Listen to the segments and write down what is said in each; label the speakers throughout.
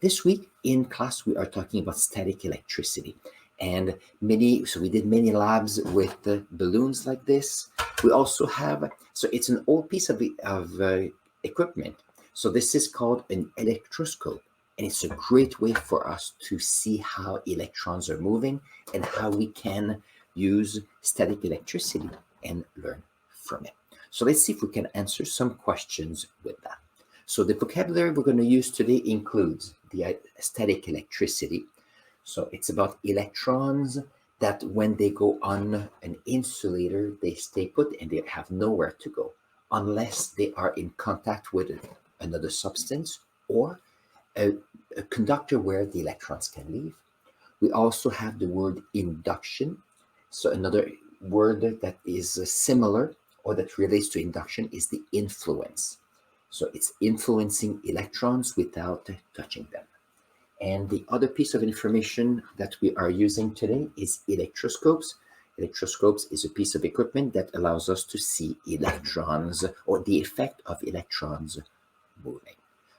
Speaker 1: This week in class, we are talking about static electricity. And so we did many labs with balloons like this. We also have, so it's an old piece of equipment. So this is called an electroscope. And it's a great way for us to see how electrons are moving and how we can use static electricity and learn from it. So let's see if we can answer some questions with that. So the vocabulary we're going to use today includes the static electricity. So it's about electrons that when they go on an insulator, they stay put and they have nowhere to go unless they are in contact with another substance or a conductor where the electrons can leave. We also have the word induction. So another word that is similar or that relates to induction is the influence. So it's influencing electrons without touching them. And the other piece of information that we are using today is electroscopes. Electroscopes is a piece of equipment that allows us to see electrons or the effect of electrons moving.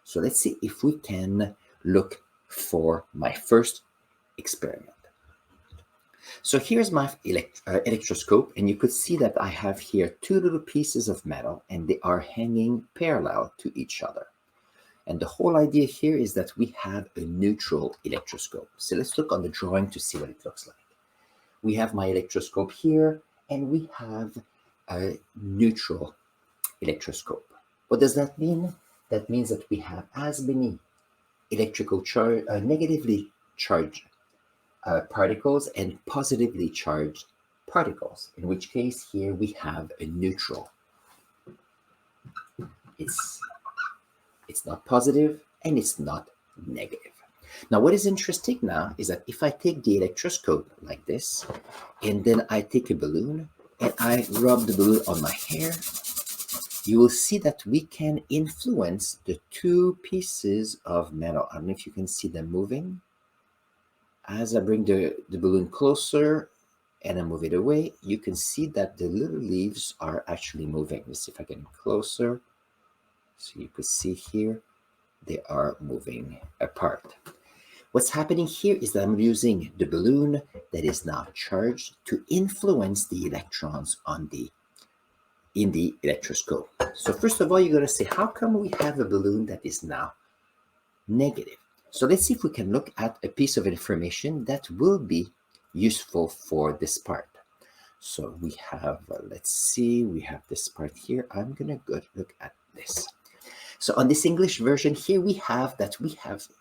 Speaker 1: So let's see if we can look for my first experiment. So here's my electroscope, and you could see that I have here two little pieces of metal, and they are hanging parallel to each other. And the whole idea here is that we have a neutral electroscope. So let's look on the drawing to see what it looks like. We have my electroscope here, and we have a neutral electroscope. What does that mean? That means that we have as many negatively charged particles and positively charged particles, in which case here we have a neutral. It's not positive and it's not negative. Now, what is interesting now is that if I take the electroscope like this, and then I take a balloon and I rub the balloon on my hair, you will see that we can influence the two pieces of metal. I don't know if you can see them moving. As I bring the balloon closer and I move it away, you can see that the little leaves are actually moving. Let's see if I can get closer. So you can see here, they are moving apart. What's happening here is that I'm using the balloon that is now charged to influence the electrons in the electroscope. So first of all, you're going to say, how come we have a balloon that is now negative? So let's see if we can look at a piece of information that will be useful for this part. So we have, let's see, we have this part here. I'm going to go look at this. So on this English version here, we have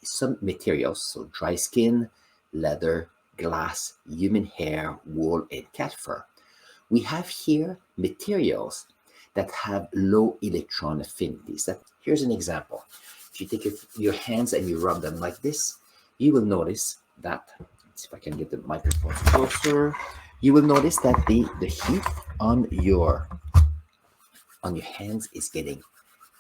Speaker 1: some materials. So dry skin, leather, glass, human hair, wool, and cat fur. We have here materials that have low electron affinities. Here's an example. If you take your hands and you rub them like this, you will notice that, let's see if I can get the microphone closer, you will notice that the heat on your hands is getting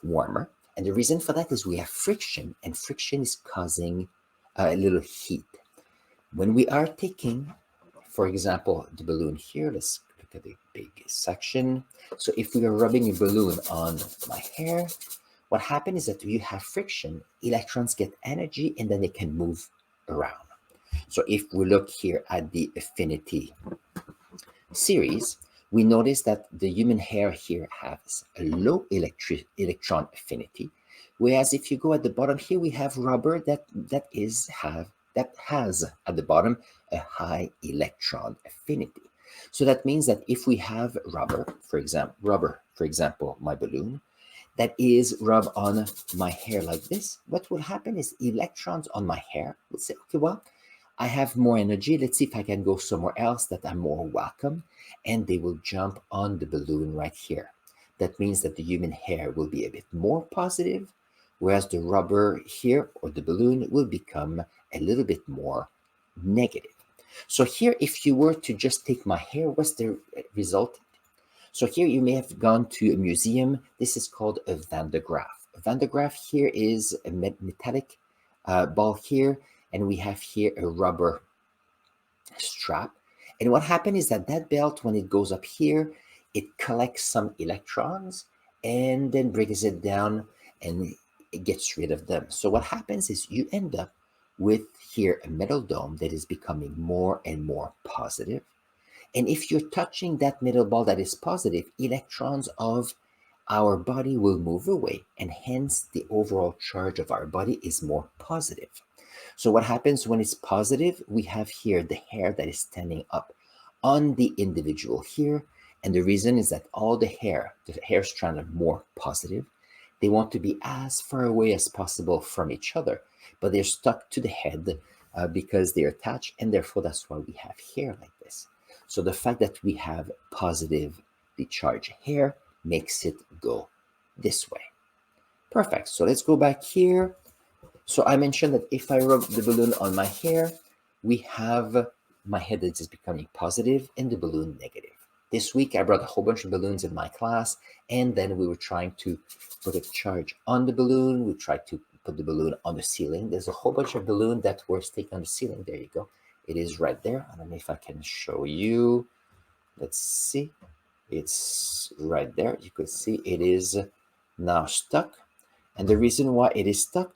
Speaker 1: warmer. And the reason for that is we have friction, and friction is causing a little heat. When we are taking, for example, the balloon here, let's look at the big section. So if we are rubbing a balloon on my hair, what happens is that you have friction, electrons get energy, and then they can move around. So if we look here at the affinity series, we notice that the human hair here has a low electron affinity, whereas if you go at the bottom here, we have rubber that has at the bottom a high electron affinity. So that means that if we have rubber, for example, my balloon, that is rubbed on my hair like this, what will happen is electrons on my hair will say, okay, well, I have more energy. Let's see if I can go somewhere else that I'm more welcome. And they will jump on the balloon right here. That means that the human hair will be a bit more positive, whereas the rubber here or the balloon will become a little bit more negative. So here, if you were to just take my hair, what's the result? So here you may have gone to a museum. This is called a Van de Graaff. A Van de Graaff here is a metallic ball here, and we have here a rubber strap. And what happened is that belt, when it goes up here, it collects some electrons and then brings it down, and it gets rid of them. So what happens is you end up with here a metal dome that is becoming more and more positive. And if you're touching that metal ball that is positive, electrons of our body will move away, and hence the overall charge of our body is more positive. So what happens when it's positive? We have here the hair that is standing up on the individual here. And the reason is that all the hair strands are more positive. They want to be as far away as possible from each other, but they're stuck to the head because they're attached, and therefore that's why we have hair like this. So the fact that we have positively charged hair makes it go this way. Perfect. So let's go back here. So I mentioned that if I rub the balloon on my hair, we have my head that is becoming positive and the balloon negative. This week, I brought a whole bunch of balloons in my class, and then we were trying to put a charge on the balloon. We tried to put the balloon on the ceiling. There's a whole bunch of balloons that were sticking on the ceiling. There you go. It is right there. I don't know if I can show you. Let's see. It's right there. You could see it is now stuck. And the reason why it is stuck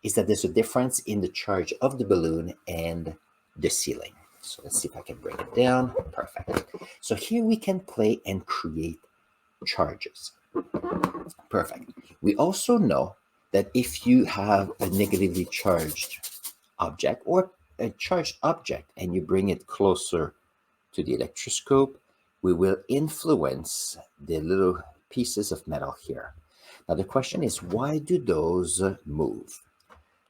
Speaker 1: is that there's a difference in the charge of the balloon and the ceiling. So let's see if I can bring it down. Perfect. So here we can play and create charges. Perfect. We also know that if you have a negatively charged object or a charged object and you bring it closer to the electroscope, we will influence the little pieces of metal here. Now the question is, why do those move?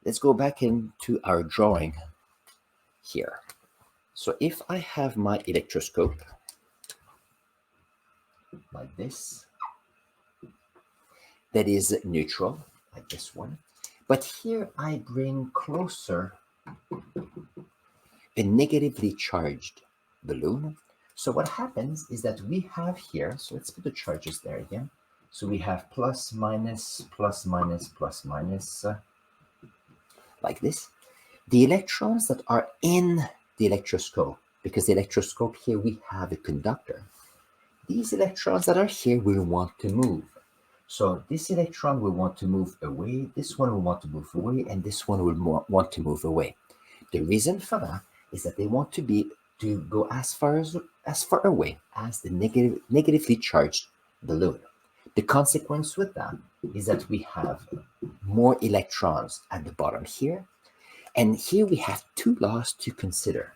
Speaker 1: Let's go back into our drawing here. So if I have my electroscope like this, that is neutral, like this one, but here I bring closer a negatively charged balloon. So what happens is that we have here, so let's put the charges there again. So we have plus, minus, plus, minus, plus, minus, like this. The electrons that are in the electroscope, because the electroscope here we have a conductor, these electrons that are here will want to move. So this electron will want to move away, this one will want to move away, and this one will want to move away. The reason for that is that they want to go as far away as the negatively charged balloon. The consequence with that is that we have more electrons at the bottom here. And here we have two laws to consider.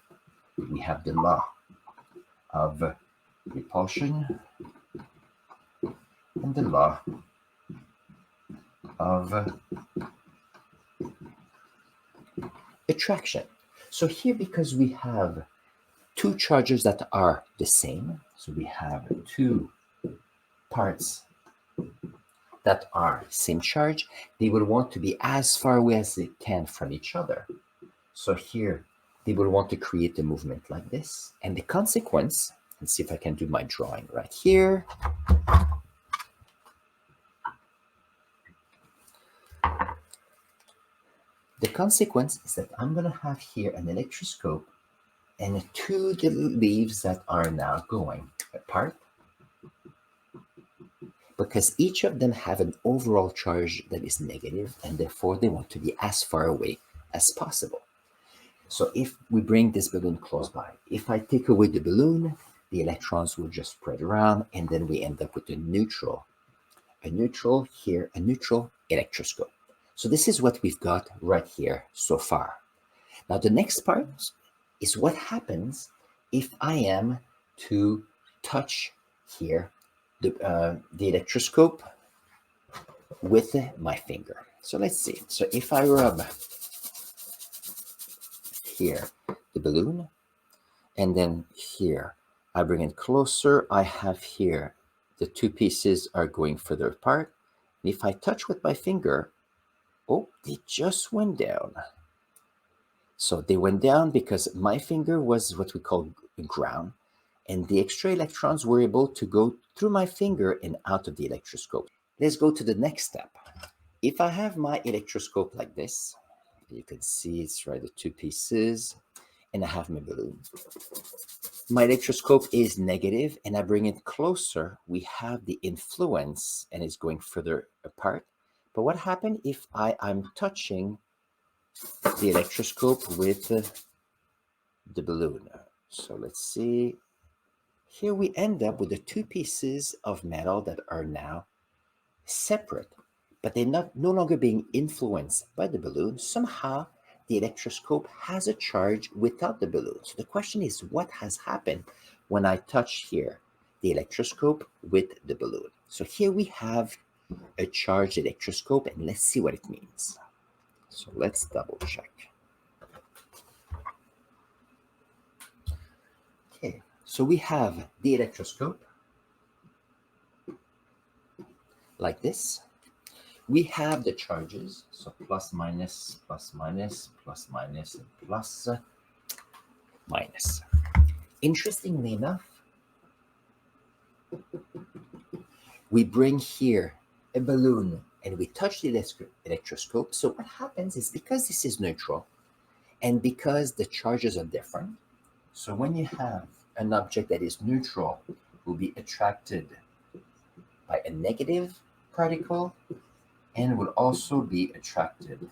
Speaker 1: We have the law of repulsion and the law of attraction. So here, because we have two charges that are the same, so we have two parts that are same charge, they will want to be as far away as they can from each other. So here, they will want to create a movement like this. And the consequence, let's see if I can do my drawing right here. The consequence is that I'm going to have here an electroscope and two little leaves that are now going apart, because each of them have an overall charge that is negative, and therefore they want to be as far away as possible. So if we bring this balloon close by, if I take away the balloon, the electrons will just spread around, and then we end up with a neutral electroscope. So this is what we've got right here so far. Now the next part is what happens if I am to touch here the electroscope with my finger. So let's see. So if I rub here the balloon, and then here I bring it closer, I have here the two pieces are going further apart. And if I touch with my finger, oh, they just went down. So they went down because my finger was what we call ground, and the extra electrons were able to go through my finger and out of the electroscope. Let's go to the next step. If I have my electroscope like this, you can see it's right, the two pieces, and I have my balloon. My electroscope is negative, and I bring it closer. We have the influence, and it's going further apart. But what happens if I'm touching the electroscope with the balloon? So let's see. Here we end up with the two pieces of metal that are now separate, but they're no longer being influenced by the balloon. Somehow the electroscope has a charge without the balloon. So the question is, what has happened when I touch here the electroscope with the balloon? So here we have a charged electroscope, and let's see what it means. So let's double check. Okay, so we have the electroscope like this. We have the charges, so plus, minus, plus, minus, plus, minus, and plus, minus. Interestingly enough, we bring here a balloon and we touch the electroscope. So what happens is, because this is neutral and because the charges are different, so when you have an object that is neutral, will be attracted by a negative particle and will also be attracted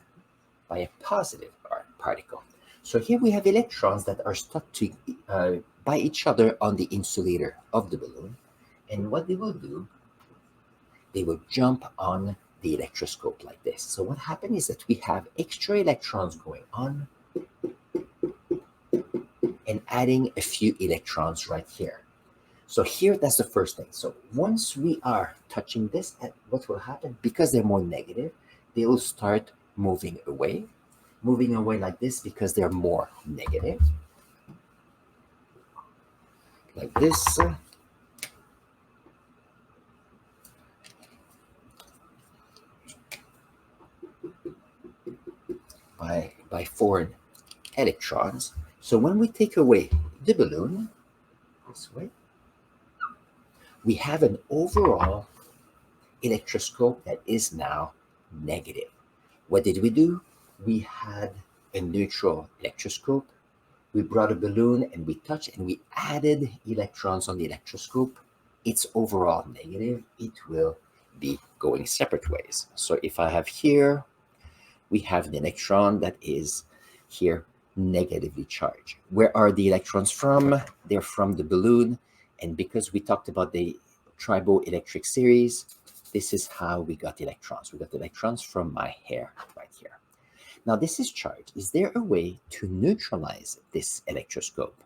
Speaker 1: by a positive particle. So here we have electrons that are stuck by each other on the insulator of the balloon. And what they will do, they will jump on the electroscope like this. So what happens is that we have extra electrons going on and adding a few electrons right here. So here, that's the first thing. So once we are touching this, what will happen? Because they're more negative, they will start moving away like this because they're more negative. Like this. By foreign electrons. So when we take away the balloon, this way, we have an overall electroscope that is now negative. What did we do? We had a neutral electroscope. We brought a balloon and we touched and we added electrons on the electroscope. It's overall negative. It will be going separate ways. So if I have here, we have an electron that is here negatively charged. Where are the electrons from? They're from the balloon. And because we talked about the triboelectric series, this is how we got electrons. We got electrons from my hair right here. Now this is charged. Is there a way to neutralize this electroscope?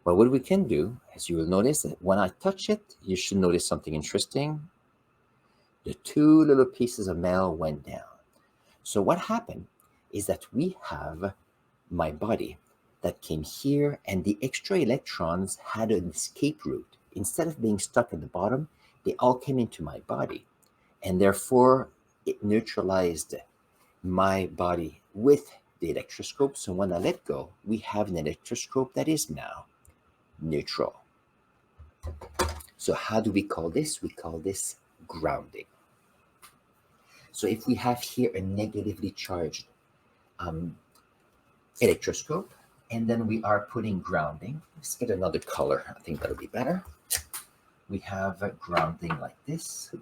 Speaker 1: Well, what we can do, as you will notice, that when I touch it, you should notice something interesting. The two little pieces of metal went down. So what happened is that we have my body that came here, and the extra electrons had an escape route. Instead of being stuck at the bottom, they all came into my body, and therefore it neutralized my body with the electroscope. So when I let go, we have an electroscope that is now neutral. So how do we call this? We call this grounding. So if we have here a negatively charged electroscope, and then we are putting grounding. Let's get another color. I think that'll be better. We have grounding like this.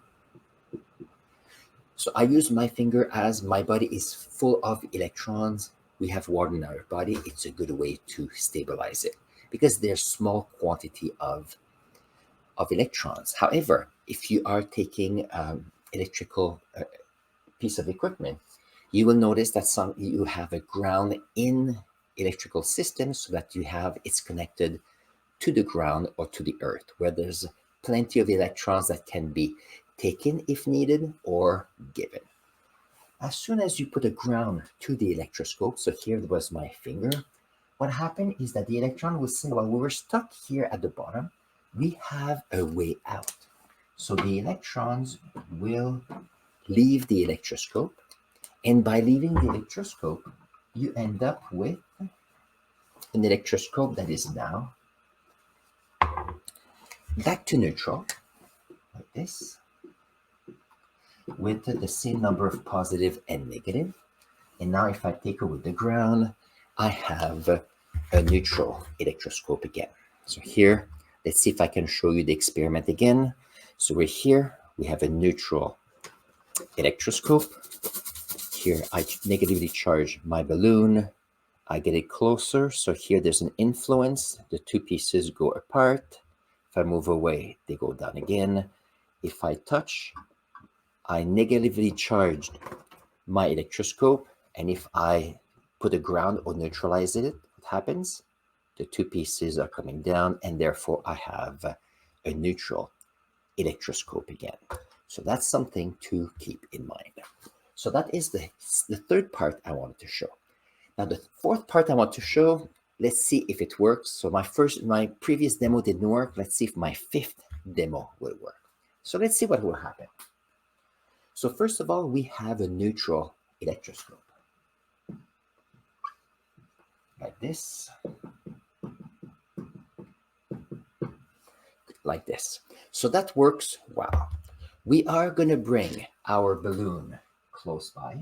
Speaker 1: So I use my finger as my body is full of electrons. We have water in our body. It's a good way to stabilize it because there's small quantity of electrons. However, if you are taking electrical piece of equipment, you will notice that you have a ground in electrical system so that it's connected to the ground or to the earth, where there's plenty of electrons that can be taken if needed or given. As soon as you put a ground to the electroscope, so here was my finger, what happened is that the electron will say, well, we were stuck here at the bottom, we have a way out. So the electrons will leave the electroscope, and by leaving the electroscope, you end up with an electroscope that is now back to neutral, like this, with the same number of positive and negative. And now if I take away the ground, I have a neutral electroscope again. So here, let's see if I can show you the experiment again. So we're here, we have a neutral electroscope. Here I negatively charge my balloon. I get it closer. So here there's an influence. The two pieces go apart. If I move away, they go down again. If I touch, I negatively charged my electroscope. And if I put a ground or neutralize it, what happens? The two pieces are coming down, and therefore I have a neutral electroscope again. So that's something to keep in mind. So that is the third part I wanted to show. Now the fourth part I want to show, let's see if it works. So my previous demo didn't work. Let's see if my fifth demo will work. So let's see what will happen. So first of all, we have a neutral electroscope. Like this. Like this. So that works well. We are going to bring our balloon close by.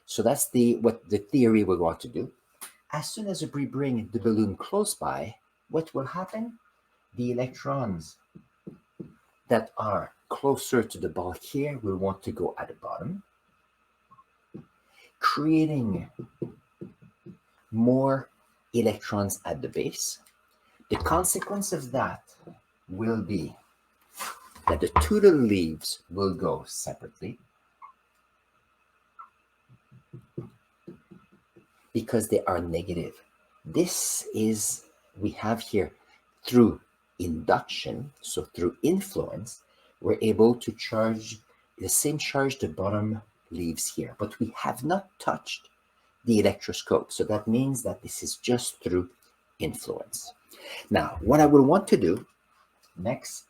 Speaker 1: So that's what the theory we're going to do. As soon as we bring the balloon close by, what will happen? The electrons that are closer to the ball here will want to go at the bottom, creating more electrons at the base. The consequence of that will be that the two little leaves will go separately because they are negative. This is, we have here through induction, so through influence, we're able to charge the same charge the bottom leaves here, but we have not touched the electroscope. So that means that this is just through influence. Now, what I will want to do next,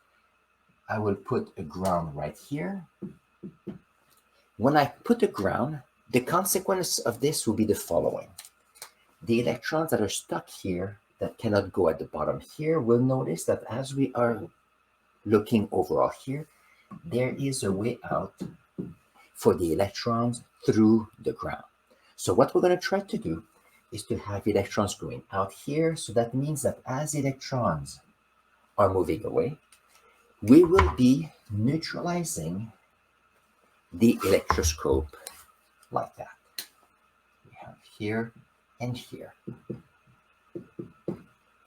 Speaker 1: I will put a ground right here. When I put a ground, the consequence of this will be the following. The electrons that are stuck here that cannot go at the bottom here will notice that as we are looking overall here, there is a way out for the electrons through the ground. So what we're going to try to do is to have electrons going out here. So that means that as electrons are moving away, we will be neutralizing the electroscope like that. We have here and here.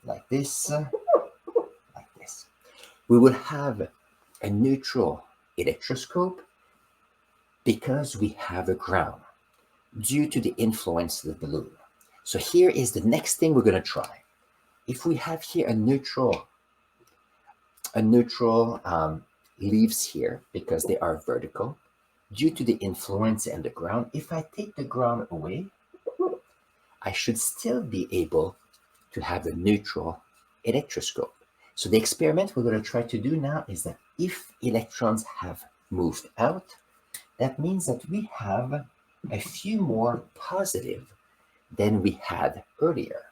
Speaker 1: Like this, like this. We will have a neutral electroscope because we have a ground due to the influence of the balloon. So here is the next thing we're going to try. If we have here a neutral leaves here because they are vertical due to the influence and the ground, if I take the ground away, I should still be able to have a neutral electroscope. So the experiment we're going to try to do now is that if electrons have moved out, that means that we have a few more positive than we had earlier.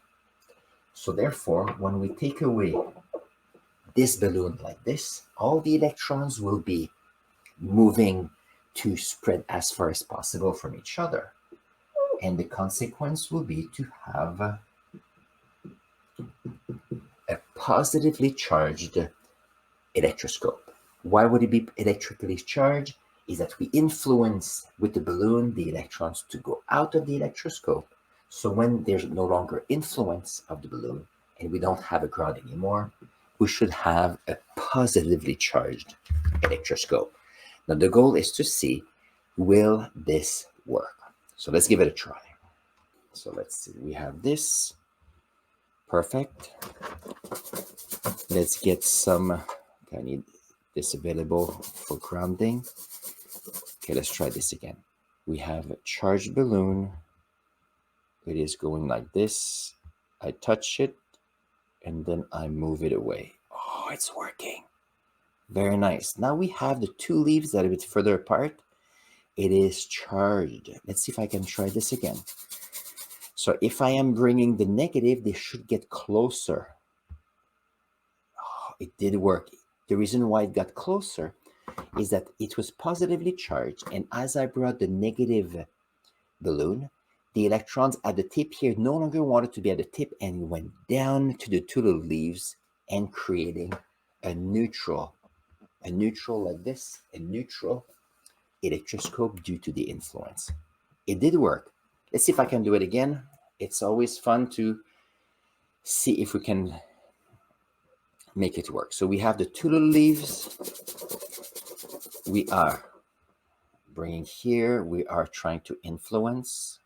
Speaker 1: So therefore, when we take away this balloon like this, all the electrons will be moving to spread as far as possible from each other. And the consequence will be to have a positively charged electroscope. Why would it be electrically charged? Is that we influence with the balloon the electrons to go out of the electroscope. So when there's no longer influence of the balloon and we don't have a ground anymore, we should have a positively charged electroscope. Now the goal is to see, will this work? So let's give it a try. So let's see, we have this. Perfect. Let's get some, I need this available for grounding. Okay, let's try this again. We have a charged balloon. It is going like this. I touch it and then I move it away. Oh, it's working. Very nice. Now we have the two leaves that are a bit further apart. It is charged. Let's see if I can try this again. So if I am bringing the negative, they should get closer. Oh, it did work. The reason why it got closer is that it was positively charged. And as I brought the negative balloon, the electrons at the tip here no longer wanted to be at the tip and went down to the two little leaves and creating a neutral a neutral like this, a neutral electroscope due to the influence. It did work. Let's see if I can do it again. It's always fun to see if we can make it work. So we have the two little leaves. We are bringing here. We are trying to influence.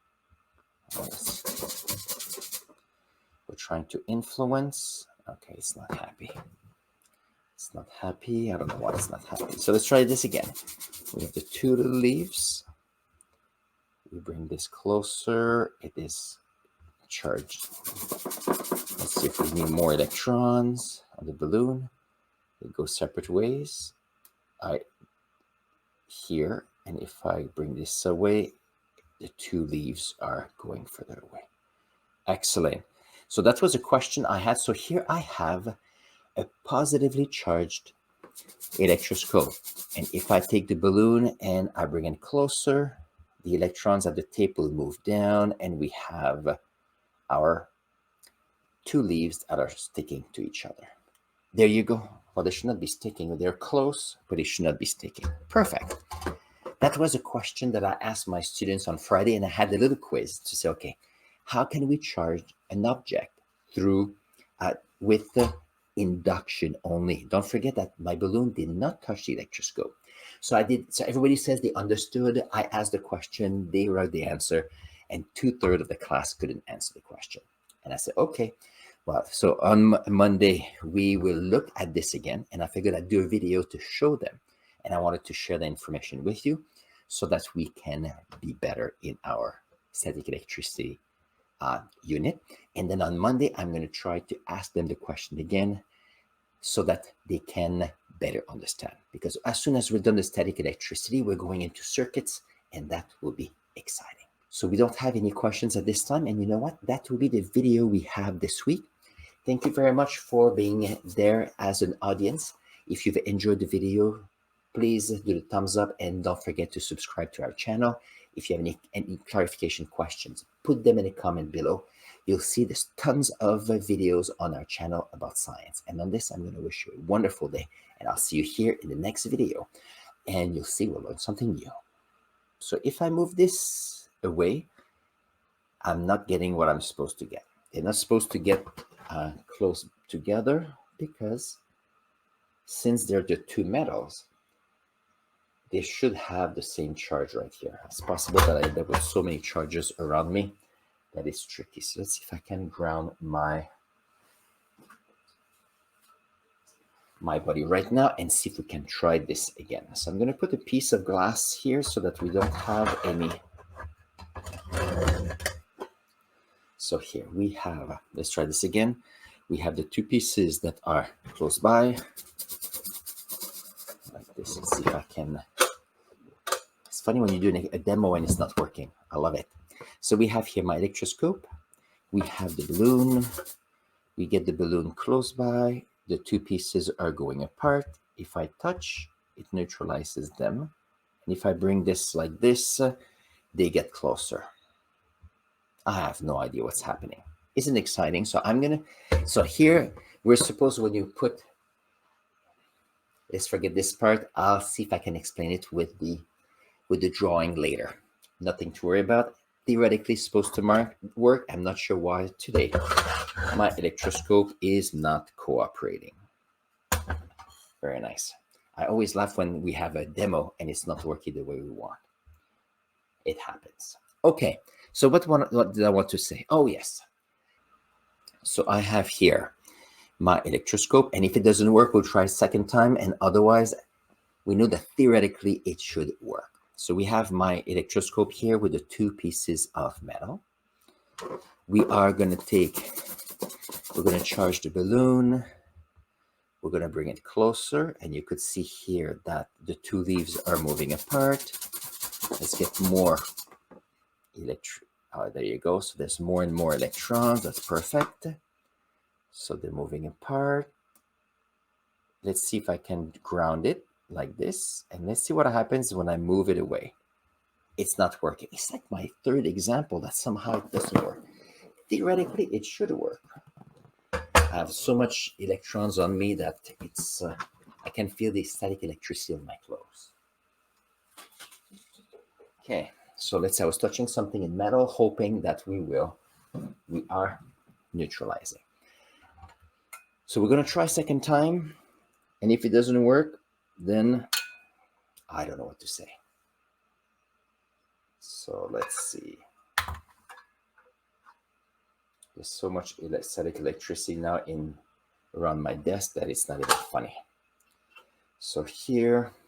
Speaker 1: We're trying to influence. Okay, it's not happy. It's not happy. I don't know why it's not happy. So let's try this again. We have the two little leaves. We bring this closer. It is charged. Let's see if we need more electrons on the balloon. They go separate ways. Here, and if I bring this away, the two leaves are going further away. Excellent. So that was a question I had. So here I have a positively charged electroscope. And if I take the balloon and I bring it closer, the electrons at the tip will move down, and we have our two leaves that are sticking to each other. There you go. Well, they should not be sticking. They're close, but they should not be sticking. Perfect. That was a question that I asked my students on Friday, and I had a little quiz to say, okay, how can we charge an object through with the induction only? Don't forget that my balloon did not touch the electroscope. So I did. So everybody says they understood. I asked the question, they wrote the answer, and 2/3 of the class couldn't answer the question. And I said, okay, well, so on Monday, we will look at this again, and I figured I'd do a video to show them. And I wanted to share the information with you so that we can be better in our static electricity unit. And then on Monday, I'm going to try to ask them the question again so that they can better understand. Because as soon as we're done the static electricity, we're going into circuits, and that will be exciting. So we don't have any questions at this time. And you know what? That will be the video we have this week. Thank you very much for being there as an audience. If you've enjoyed the video, please do the thumbs up, and don't forget to subscribe to our channel. If you have any clarification questions, put them in a comment below. You'll see there's tons of videos on our channel about science. And on this, I'm going to wish you a wonderful day, and I'll see you here in the next video, and you'll see we'll learn something new. So if I move this away, I'm not getting what I'm supposed to get. They're not supposed to get close together, because since they're the two metals, they should have the same charge right here. It's possible that I end up with so many charges around me that is tricky. So let's see if I can ground my body right now and see if we can try this again. So I'm going to put a piece of glass here so that we don't have any. So here we have, let's try this again. We have the two pieces that are close by, like this. Let's see if I can. It's funny when you're doing a demo and it's not working. I love it. So we have here my electroscope. We have the balloon. We get the balloon close by. The two pieces are going apart. If I touch, it neutralizes them. And if I bring this like this, they get closer. I have no idea what's happening. Isn't it exciting? So here we're supposed, when you put, let's forget this part. I'll see if I can explain it with the drawing later. Nothing to worry about. Theoretically supposed to work. I'm not sure why today my electroscope is not cooperating. Very nice. I always laugh when we have a demo and it's not working the way we want. It happens. Okay, so what did I want to say? Oh, yes. So I have here my electroscope, and if it doesn't work, we'll try a second time, and otherwise, we know that theoretically it should work. So we have my electroscope here with the two pieces of metal. We are going to we're going to charge the balloon. We're going to bring it closer, and you could see here that the two leaves are moving apart. Let's get more there you go. So there's more and more electrons. That's perfect. So they're moving apart. Let's see if I can ground it like this, and let's see what happens when I move it away. It's not working. It's like my third example that somehow it doesn't work. Theoretically, it should work. I have so much electrons on me that it's I can feel the static electricity of my clothes. Okay, so let's say I was touching something in metal, hoping that we are neutralizing. So we're going to try a second time. And if it doesn't work, then I don't know what to say. So let's see. There's so much static electricity now around my desk that it's not even funny. So here,